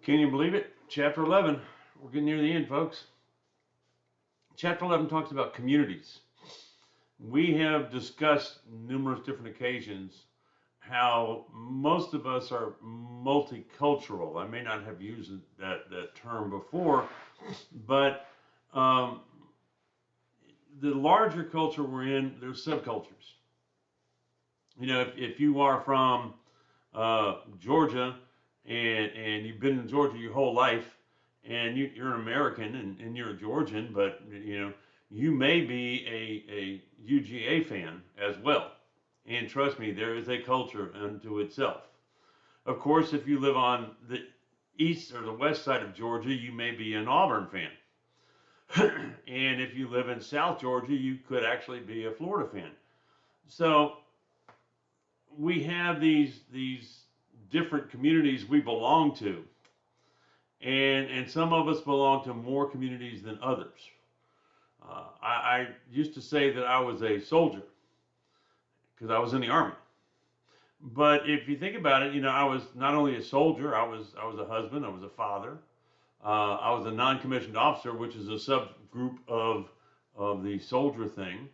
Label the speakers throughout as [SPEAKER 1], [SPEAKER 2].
[SPEAKER 1] Can you believe it? Chapter 11. We're getting near the end, folks. Chapter 11 talks about communities. We have discussed numerous different occasions how most of us are multicultural. I may not have used that term before, but um, the larger culture we're in, there's subcultures. You know, if you are from Georgia and you've been in Georgia your whole life, and you're an American and you're a Georgian, but you know you may be a UGA fan as well. And trust me, there is a culture unto itself. Of course, if you live on the east or the west side of Georgia, you may be an Auburn fan. And if you live in South Georgia, you could actually be a Florida fan. So we have these different communities we belong to, and some of us belong to more communities than others. I used to say that I was a soldier because I was in the army. But if you think about it, you know, I was not only a soldier, I was a husband, I was a father, I was a non-commissioned officer, which is a subgroup of the soldier thing.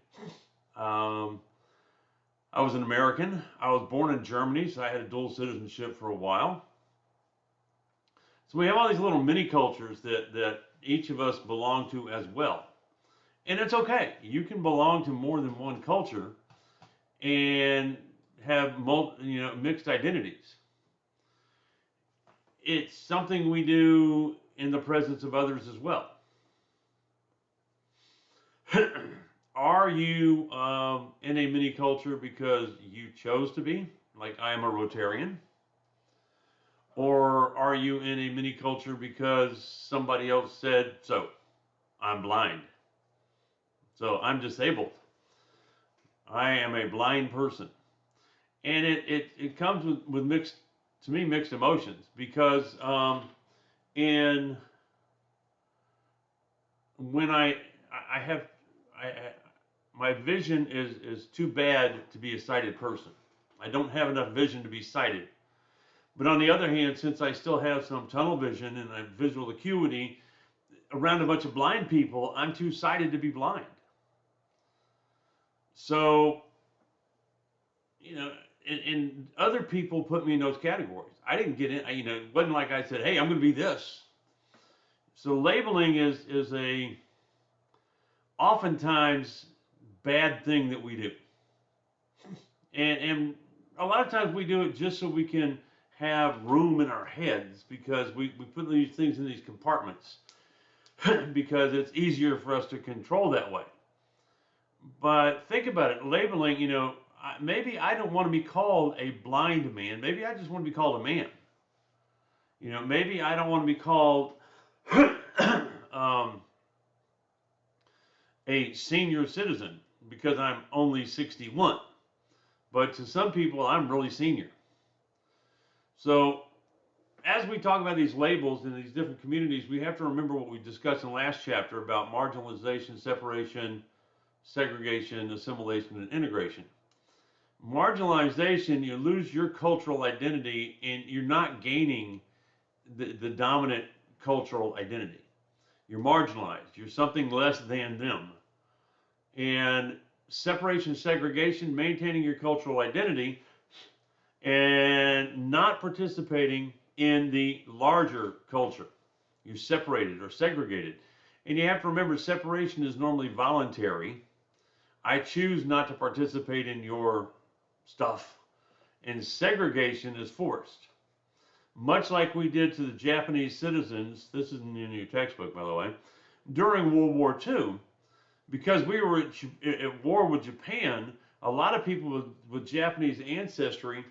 [SPEAKER 1] Um, I was an American. I was born in Germany, so I had a dual citizenship for a while. So we have all these little mini cultures that each of us belong to as well. And it's okay. You can belong to more than one culture and have mixed identities. It's something we do in the presence of others as well. Are you in a mini culture because you chose to be, like I am a Rotarian? Or are you in a mini culture because somebody else said so? I'm blind. So I'm disabled. I am a blind person. And it comes with mixed, to me, mixed emotions because in when I have I my vision is too bad to be a sighted person. I don't have enough vision to be sighted. But on the other hand, since I still have some tunnel vision and I have visual acuity around a bunch of blind people, I'm too sighted to be blind. So, you know, and other people put me in those categories. I didn't get in, you know, it wasn't like I said, hey, I'm going to be this. So labeling is a oftentimes bad thing that we do. And a lot of times we do it just so we can have room in our heads because we put these things in these compartments because it's easier for us to control that way. But think about it, labeling, you know, maybe I don't want to be called a blind man. Maybe I just want to be called a man. You know, maybe I don't want to be called a senior citizen because I'm only 61. But to some people, I'm really senior. So as we talk about these labels in these different communities, we have to remember what we discussed in the last chapter about marginalization, separation, segregation, assimilation, and integration. Marginalization, you lose your cultural identity and you're not gaining the dominant cultural identity. You're marginalized. You're something less than them. And separation, segregation, maintaining your cultural identity and not participating in the larger culture. You're separated or segregated. And you have to remember separation is normally voluntary. I choose not to participate in your stuff. And segregation is forced. Much like we did to the Japanese citizens, this is in your textbook, by the way, during World War II, because we were at war with Japan, a lot of people with Japanese ancestry,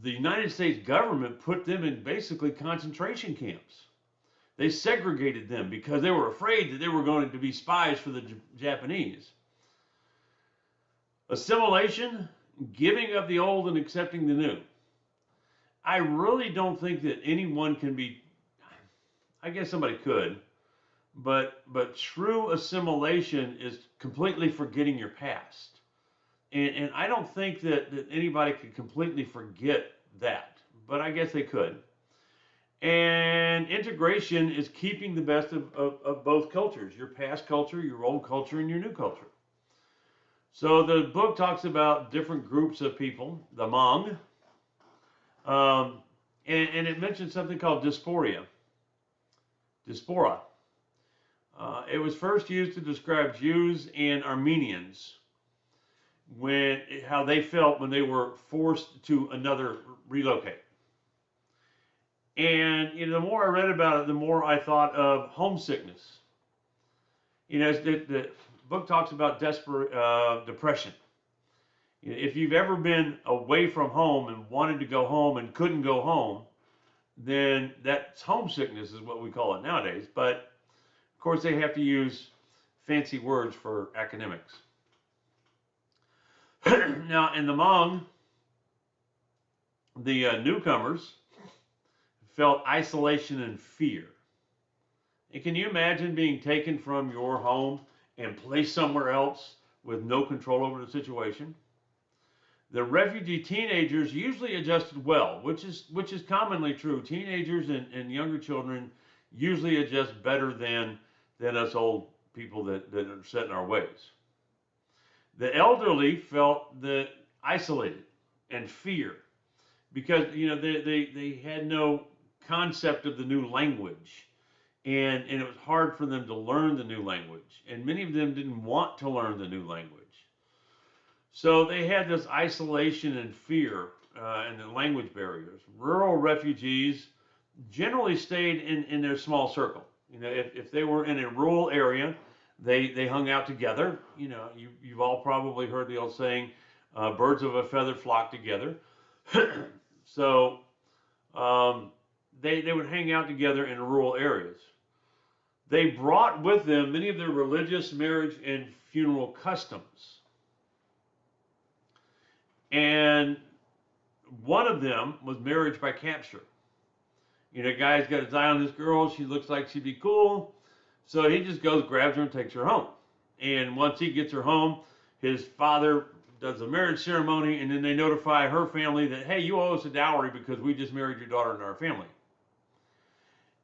[SPEAKER 1] the United States government put them in basically concentration camps. They segregated them because they were afraid that they were going to be spies for the Japanese. Assimilation, giving up the old and accepting the new. I really don't think that anyone can be, I guess somebody could, but true assimilation is completely forgetting your past. And I don't think that anybody could completely forget that, but I guess they could. And integration is keeping the best of both cultures, your past culture, your old culture, and your new culture. So the book talks about different groups of people, the Hmong, um, and it mentions something called diaspora. It was first used to describe Jews and Armenians when how they felt when they were forced to another relocate. And the more I read about it, the more I thought of homesickness. The book talks about depression. If you've ever been away from home and wanted to go home and couldn't go home, then that's homesickness, is what we call it nowadays. But of course, they have to use fancy words for academics. Now, in the Hmong, the newcomers felt isolation and fear. And can you imagine being taken from your home and placed somewhere else with no control over the situation? The refugee teenagers usually adjusted well, which is commonly true. Teenagers and younger children usually adjust better than us old people that are set in our ways. The elderly felt isolated and fear because they had no concept of the new language, and it was hard for them to learn the new language, and many of them didn't want to learn the new language. So they had this isolation and fear and the language barriers. Rural refugees generally stayed in their small circle. If they were in a rural area, they hung out together. You've all probably heard the old saying, birds of a feather flock together. So they would hang out together in rural areas. They brought with them many of their religious, marriage, and funeral customs. And one of them was marriage by capture. Guy's got his eye on this girl. She looks like she'd be cool. So he just goes, grabs her, and takes her home. And once he gets her home, his father does a marriage ceremony, and then they notify her family that, hey, you owe us a dowry because we just married your daughter into our family.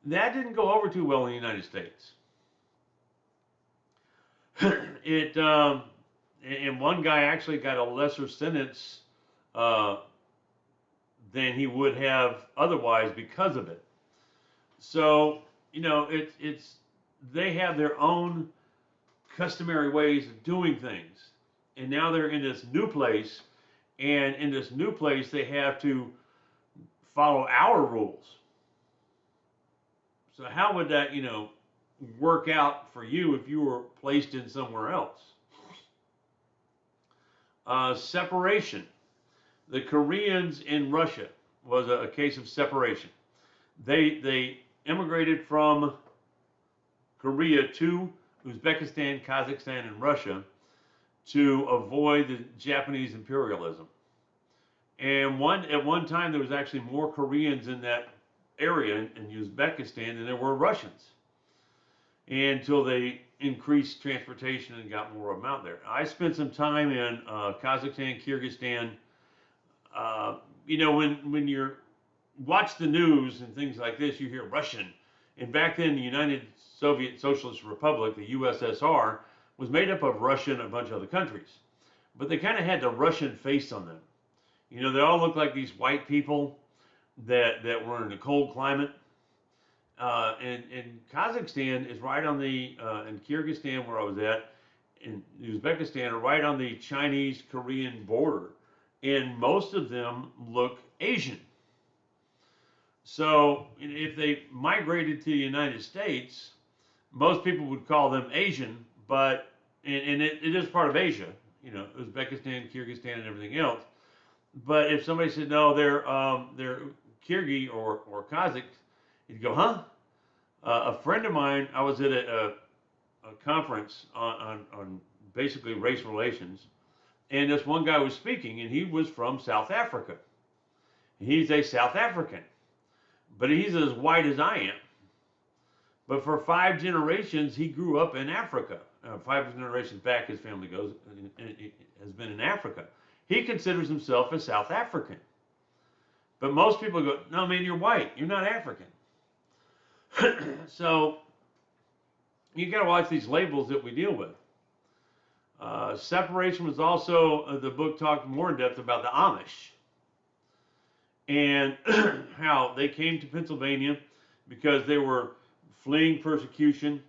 [SPEAKER 1] That didn't go over too well in the United States. And one guy actually got a lesser sentence than he would have otherwise because of it. So they have their own customary ways of doing things, and now they're in this new place, and in this new place they have to follow our rules. So how would that work out for you if you were placed in somewhere else? Separation. The Koreans in Russia was a case of separation. They immigrated from Korea to Uzbekistan, Kazakhstan, and Russia to avoid the Japanese imperialism. And at one time there was actually more Koreans in that area in Uzbekistan than there were Russians, until they increased transportation and got more of them out there. I spent some time in Kazakhstan, Kyrgyzstan. When you watch the news and things like this, you hear Russian. And back then, the United Soviet Socialist Republic, the USSR, was made up of Russia and a bunch of other countries. But they kind of had the Russian face on them. They all looked like these white people that were in a cold climate. And Kazakhstan is right on and Kyrgyzstan, where I was at, and Uzbekistan are right on the Chinese-Korean border. And most of them look Asian. So if they migrated to the United States, most people would call them Asian, but it is part of Asia, Uzbekistan, Kyrgyzstan, and everything else. But if somebody said no, they're Kyrgyz or Kazakh, you'd go, huh? A friend of mine, I was at a conference on basically race relations, and this one guy was speaking, and he was from South Africa. He's a South African, but he's as white as I am. But for 5 generations, he grew up in Africa. 5 generations back, his family goes, and has been in Africa. He considers himself a South African. But most people go, no, man, you're white. You're not African. So you got to watch these labels that we deal with. Separation was also, the book talked more in depth about the Amish and how they came to Pennsylvania because they were fleeing persecution,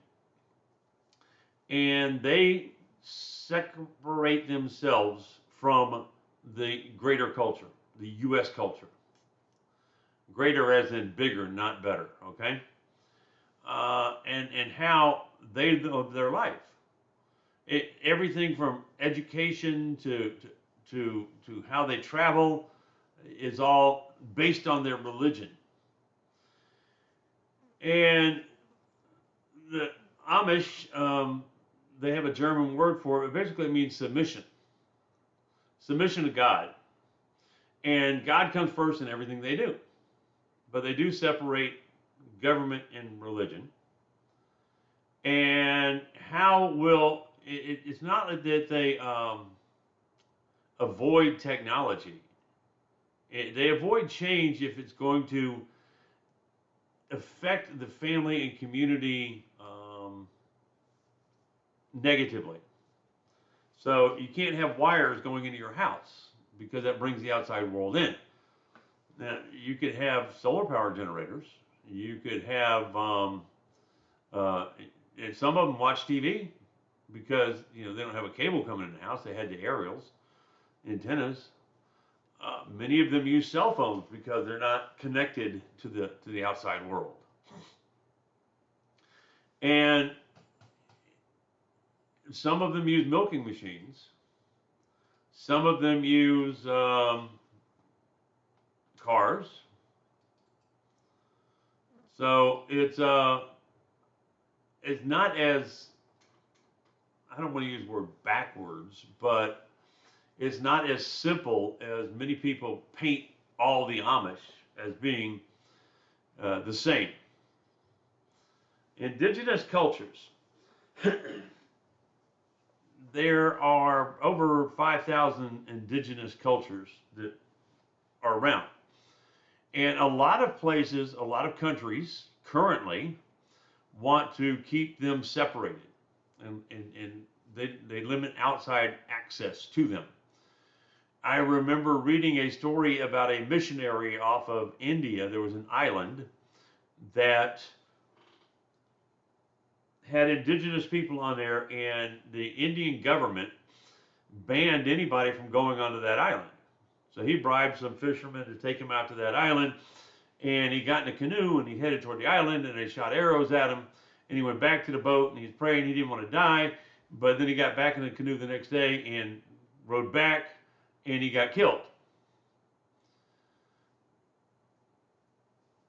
[SPEAKER 1] and they separate themselves from the greater culture, the U.S. culture. Greater as in bigger, not better, okay? And how they live their life. Everything from education to how they travel is all based on their religion. And the Amish, they have a German word for it. It basically means submission. Submission to God. And God comes first in everything they do. But they do separate government and religion. And how will, it's not that they avoid technology. They avoid change if it's going to affect the family and community negatively. So you can't have wires going into your house because that brings the outside world in. Now, you could have solar power generators. You could have, and some of them watch TV because they don't have a cable coming in the house. They had the aerials, antennas. Many of them use cell phones because they're not connected to the outside world. And some of them use milking machines. Some of them use cars. So it's not as, I don't want to use the word backwards, but it's not as simple as many people paint all the Amish as being the same. Indigenous cultures. There are over 5,000 indigenous cultures that are around. And a lot of places, a lot of countries currently want to keep them separated. And they limit outside access to them. I remember reading a story about a missionary off of India. There was an island that had indigenous people on there, and the Indian government banned anybody from going onto that island. So he bribed some fishermen to take him out to that island, and he got in a canoe and he headed toward the island, and they shot arrows at him, and he went back to the boat and he's praying. He didn't want to die, but then he got back in the canoe the next day and rowed back, and he got killed.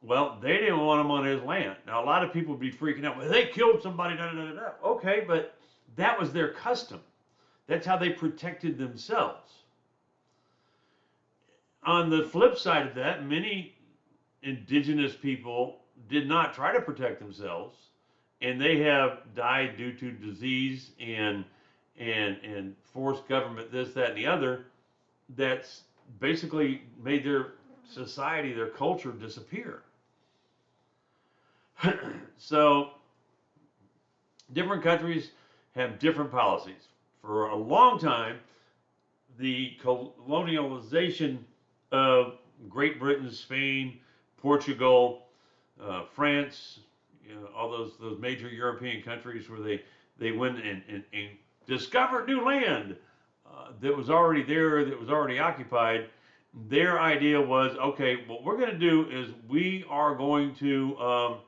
[SPEAKER 1] Well, they didn't want him on his land. Now, a lot of people would be freaking out. Well, they killed somebody. Da, da, da, da. Okay, but that was their custom. That's how they protected themselves. On the flip side of that, many indigenous people did not try to protect themselves, and they have died due to disease and forced government, this, that, and the other. That's basically made their society, their culture disappear. So different countries have different policies. For a long time, the colonialization of Great Britain, Spain, Portugal, France, all those major European countries where they went and discovered new land that was already there, that was already occupied. Their idea was, okay, what we're going to do is we are going to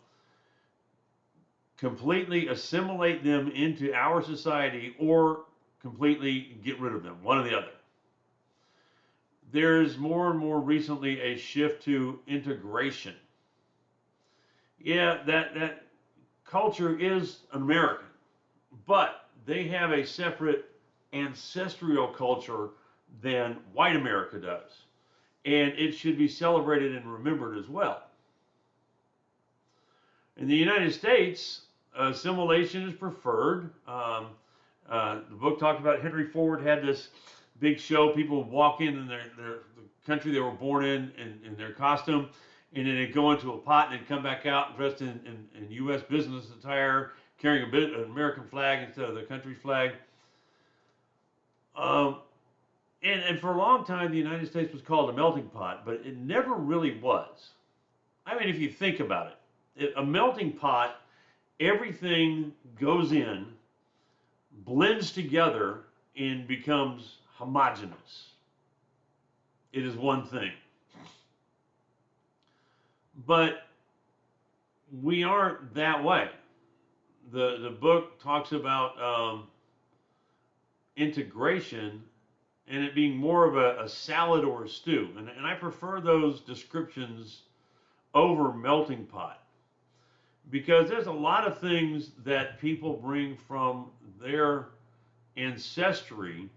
[SPEAKER 1] completely assimilate them into our society or completely get rid of them, one or the other. There's more and more recently a shift to integration. Yeah, that culture is American, but they have a separate ancestral culture than white America does. And it should be celebrated and remembered as well. In the United States, assimilation is preferred. The book talked about Henry Ford had this big show. People would walk in the country they were born in their costume, and then they'd go into a pot and they'd come back out dressed in U.S. business attire, carrying an American flag instead of the country's flag. Um, and for a long time, the United States was called a melting pot, but it never really was. I mean, if you think about it, a melting pot, everything goes in, blends together, and becomes homogeneous. It is one thing. But we aren't that way. The book talks about integration and it being more of a salad or a stew. And I prefer those descriptions over melting pot because there's a lot of things that people bring from their ancestry,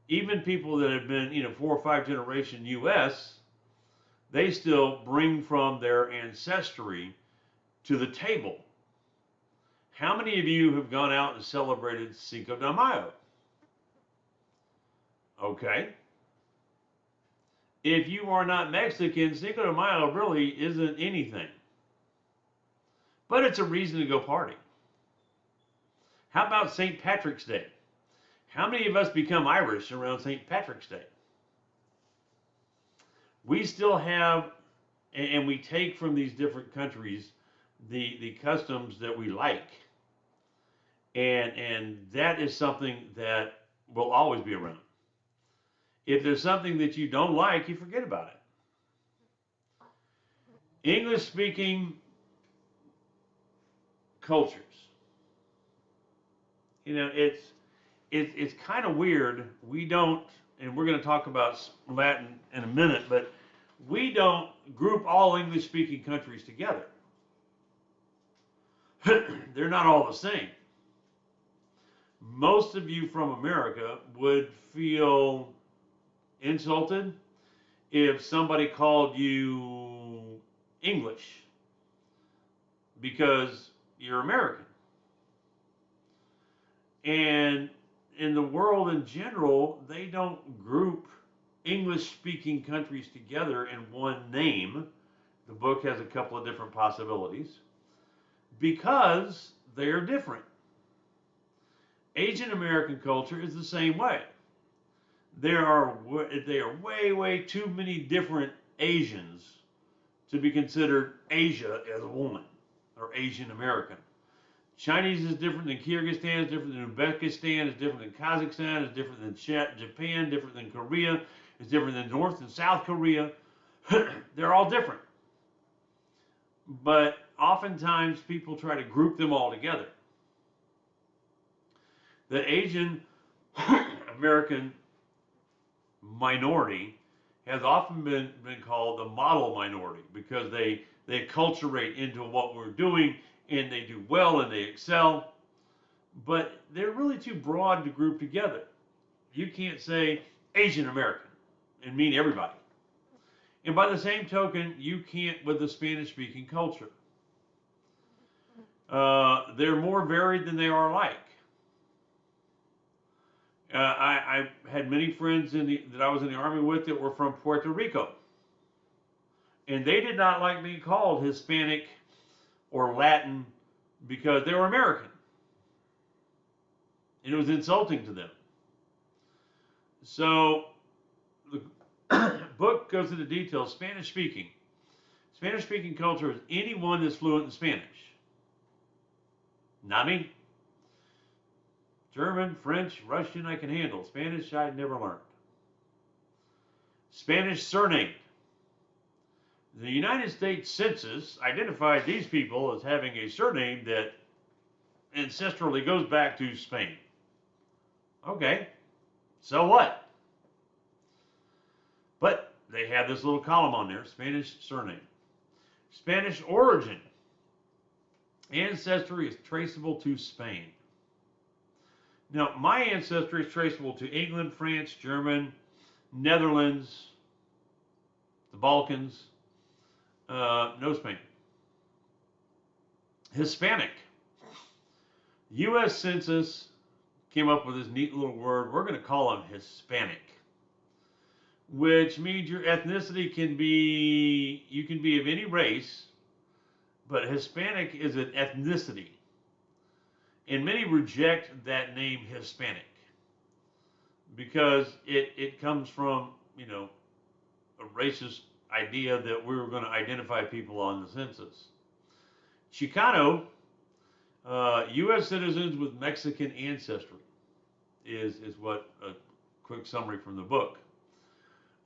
[SPEAKER 1] even people that have been, 4 or 5 generation U.S., they still bring from their ancestry to the table. How many of you have gone out and celebrated Cinco de Mayo? Okay. If you are not Mexican, Cinco de Mayo really isn't anything. But it's a reason to go party. How about St. Patrick's Day? How many of us become Irish around St. Patrick's Day? We still have, and we take from these different countries the customs that we like. And that is something that will always be around. If there's something that you don't like, you forget about it. English-speaking cultures. It's kind of weird. We don't, and we're going to talk about Latin in a minute, but we don't group all English-speaking countries together. They're not all the same. Most of you from America would feel insulted if somebody called you English because you're American. And in the world in general, they don't group English-speaking countries together in one name. The book has a couple of different possibilities because they are different. Asian American culture is the same way. There are way, way too many different Asians to be considered Asia as a woman or Asian American. Chinese is different than Kyrgyzstan, is different than Uzbekistan, is different than Kazakhstan, is different than Japan, different than Korea, is different than North and South Korea. They're all different. But oftentimes people try to group them all together. The Asian American minority has often been called the model minority because they acculturate into what we're doing and they do well and they excel, but they're really too broad to group together. You can't say Asian American and mean everybody. And by the same token, you can't with the Spanish-speaking culture. They're more varied than they are alike. I had many friends that I was in the Army with that were from Puerto Rico. And they did not like being called Hispanic or Latin because they were American. And it was insulting to them. So the book goes into details. Spanish speaking culture is anyone that's fluent in Spanish. Not me. German, French, Russian I can handle. Spanish I never learned. Spanish surname. The United States Census identified these people as having a surname that ancestrally goes back to Spain. Okay, so what? But they have this little column on there, Spanish surname. Spanish origin. Ancestry is traceable to Spain. Now, my ancestry is traceable to England, France, German, Netherlands, the Balkans, no Spain. Hispanic. U.S. Census came up with this neat little word. We're going to call them Hispanic, which means your ethnicity can be, you can be of any race, but Hispanic is an ethnicity. And many reject that name Hispanic because it comes from, a racist idea that we were going to identify people on the census. Chicano, U.S. citizens with Mexican ancestry, is what a quick summary from the book.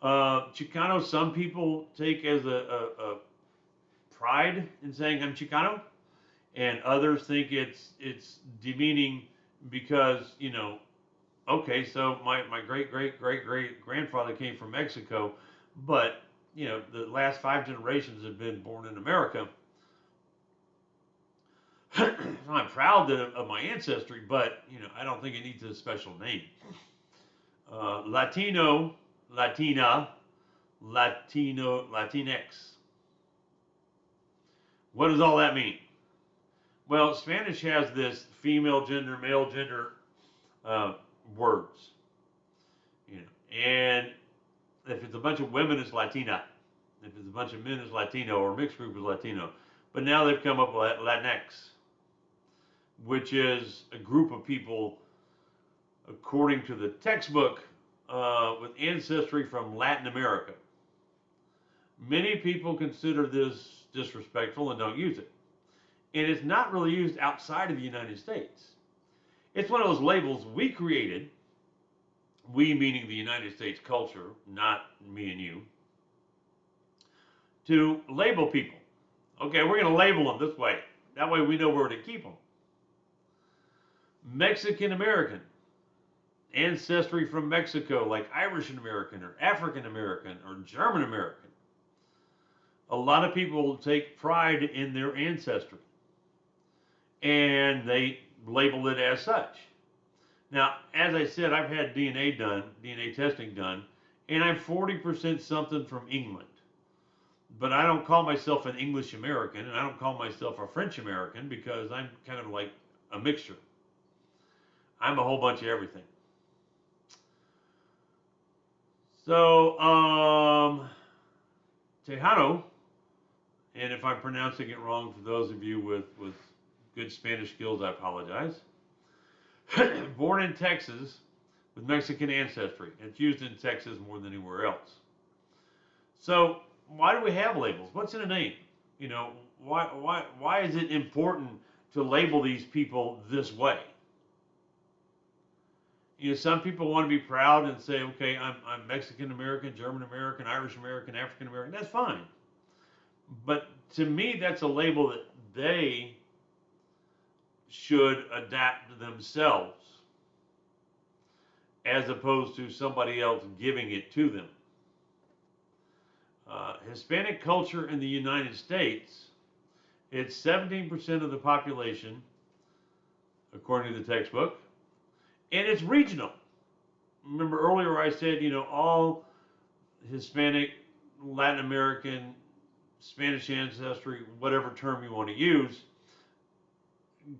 [SPEAKER 1] Chicano, some people take as a pride in saying I'm Chicano, and others think it's demeaning because, okay, so my great grandfather came from Mexico, but the last 5 generations have been born in America. I'm proud of my ancestry, but I don't think it needs a special name. Latino, Latina, Latinx. What does all that mean? Well, Spanish has this female gender, male gender words, and if it's a bunch of women, it's Latina. If it's a bunch of men, it's Latino, or mixed group is Latino. But now they've come up with Latinx, which is a group of people, according to the textbook, with ancestry from Latin America. Many people consider this disrespectful and don't use it. And it's not really used outside of the United States. It's one of those labels we created, we meaning the United States culture, not me and you, to label people. Okay, we're going to label them this way. That way we know where to keep them. Mexican American, ancestry from Mexico, like Irish American or African American or German American. A lot of people take pride in their ancestry, and they label it as such. Now, as I said, I've had DNA testing done, and I'm 40% something from England. But I don't call myself an English American, and I don't call myself a French American because I'm kind of like a mixture. I'm a whole bunch of everything. So, Tejano, and if I'm pronouncing it wrong, for those of you with good Spanish skills, I apologize. Born in Texas with Mexican ancestry. It's used in Texas more than anywhere else. So, why do we have labels? What's in a name? Why is it important to label these people this way? Some people want to be proud and say, okay, I'm Mexican American, German American, Irish American, African American. That's fine. But to me, that's a label that they should adapt themselves as opposed to somebody else giving it to them. Hispanic culture in the United States, it's 17% of the population, according to the textbook, and it's regional. Remember earlier I said, all Hispanic, Latin American, Spanish ancestry, whatever term you want to use,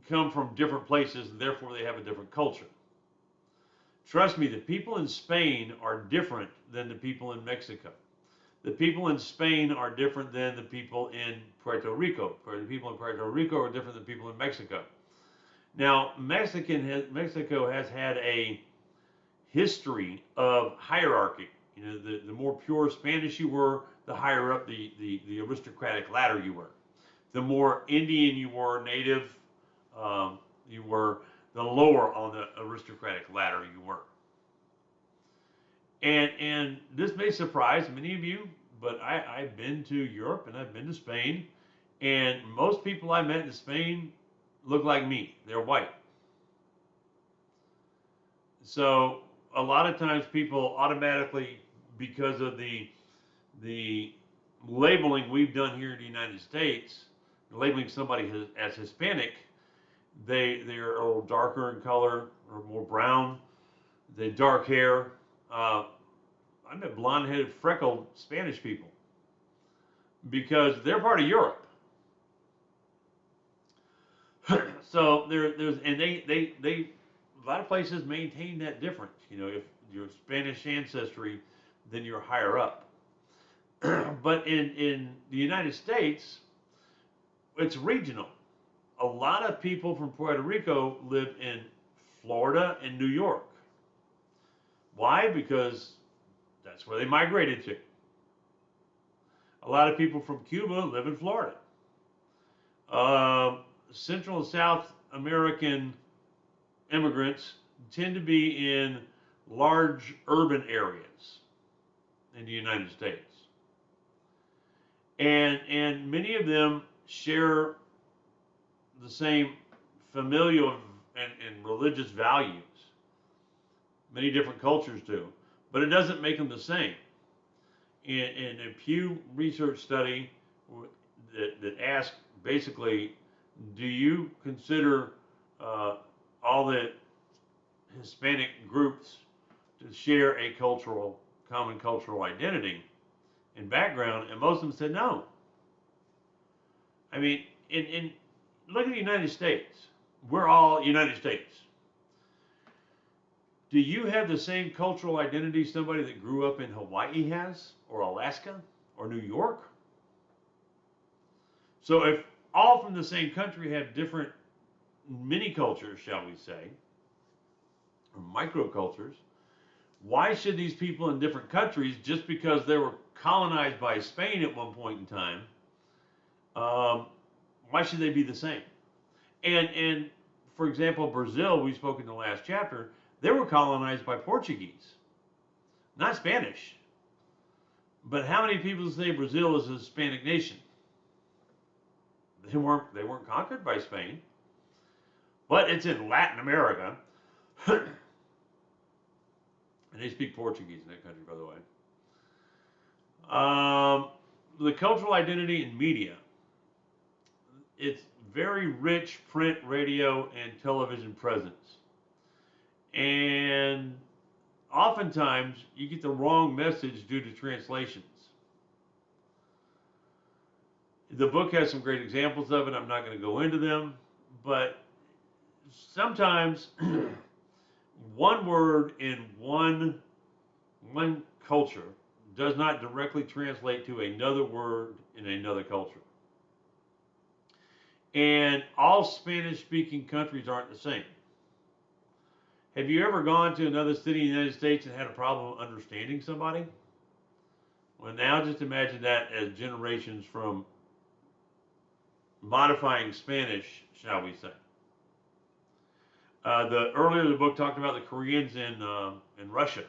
[SPEAKER 1] come from different places, and therefore they have a different culture. Trust me, the people in Spain are different than the people in Mexico. The people in Spain are different than the people in Puerto Rico. The people in Puerto Rico are different than people in Mexico. Now, Mexico has had a history of hierarchy. The more pure Spanish you were, the higher up the aristocratic ladder you were. The more Indian you were, native you were, the lower on the aristocratic ladder you were. And this may surprise many of you, but I've been to Europe and I've been to Spain, and most people I met in Spain look like me. They're white. So a lot of times people automatically, because of the labeling we've done here in the United States, labeling somebody as Hispanic, they're a little darker in color or more brown. They dark hair. I met blonde-headed, freckled Spanish people because they're part of Europe. So there's and they a lot of places maintain that difference. If you're Spanish ancestry, then you're higher up. But in the United States, it's regional. A lot of people from Puerto Rico live in Florida and New York. Why? Because that's where they migrated to. A lot of people from Cuba live in Florida. Central and South American immigrants tend to be in large urban areas in the United States. And many of them share the same familial and religious values. Many different cultures do, but it doesn't make them the same. In a Pew Research study that asked basically, do you consider all the Hispanic groups to share a common cultural identity and background? And most of them said no. I mean, look at the United States. We're all United States. Do you have the same cultural identity somebody that grew up in Hawaii has, or Alaska, or New York? So if all from the same country have different mini cultures, shall we say, or microcultures, why should these people in different countries, just because they were colonized by Spain at one point in time, why should they be the same? And for example, Brazil, we spoke in the last chapter, they were colonized by Portuguese, not Spanish. But how many people say Brazil is a Hispanic nation? They weren't conquered by Spain, but it's in Latin America, and they speak Portuguese in that country, by the way. The cultural identity in media. It's very rich print, radio, and television presence. And oftentimes you get the wrong message due to translations. The book has some great examples of it. I'm not going to go into them, but sometimes one word in one culture does not directly translate to another word in another culture. And all Spanish-speaking countries aren't the same. Have you ever gone to another city in the United States and had a problem understanding somebody? Well, now just imagine that as generations from modifying Spanish, shall we say. Earlier the book talked about the Koreans in Russia.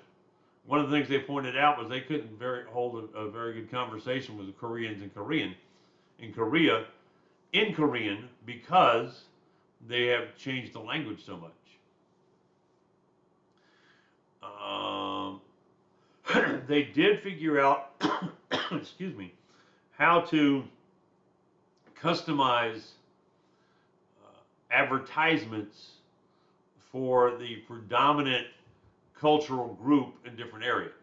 [SPEAKER 1] One of the things they pointed out was they couldn't hold a very good conversation with the Koreans in Korea because they have changed the language so much. They did figure out, excuse me, how to customize advertisements for the predominant cultural group in different areas.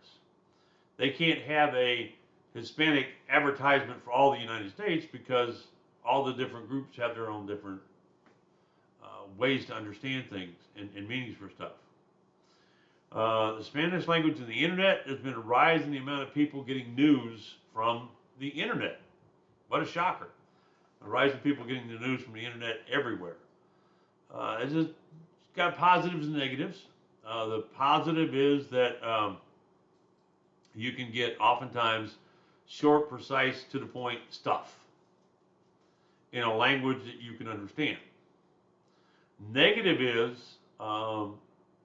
[SPEAKER 1] They can't have a Hispanic advertisement for all the United States because all the different groups have their own different ways to understand things and meanings for stuff. The Spanish language and the internet, there's been a rise in the amount of people getting news from the internet. What a shocker. A rise in people getting the news from the internet everywhere. It's got positives and negatives. The positive is that you can get oftentimes short, precise, to the point stuff in a language that you can understand. Negative is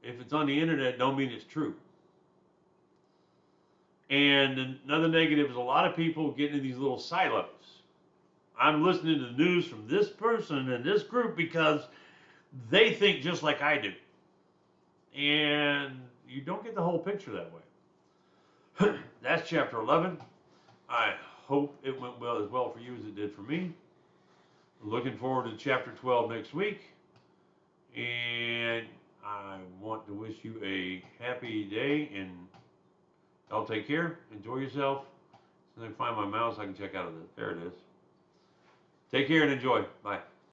[SPEAKER 1] if it's on the internet, don't mean it's true. And another negative is a lot of people get into these little silos. I'm listening to the news from this person and this group because they think just like I do. And you don't get the whole picture that way. That's chapter 11. I hope it went as well for you as it did for me. Looking forward to chapter 12 next week. And I want to wish you a happy day, and y'all take care. Enjoy yourself. So I can find my mouse, I can check out of this. There it is. Take care and enjoy. Bye.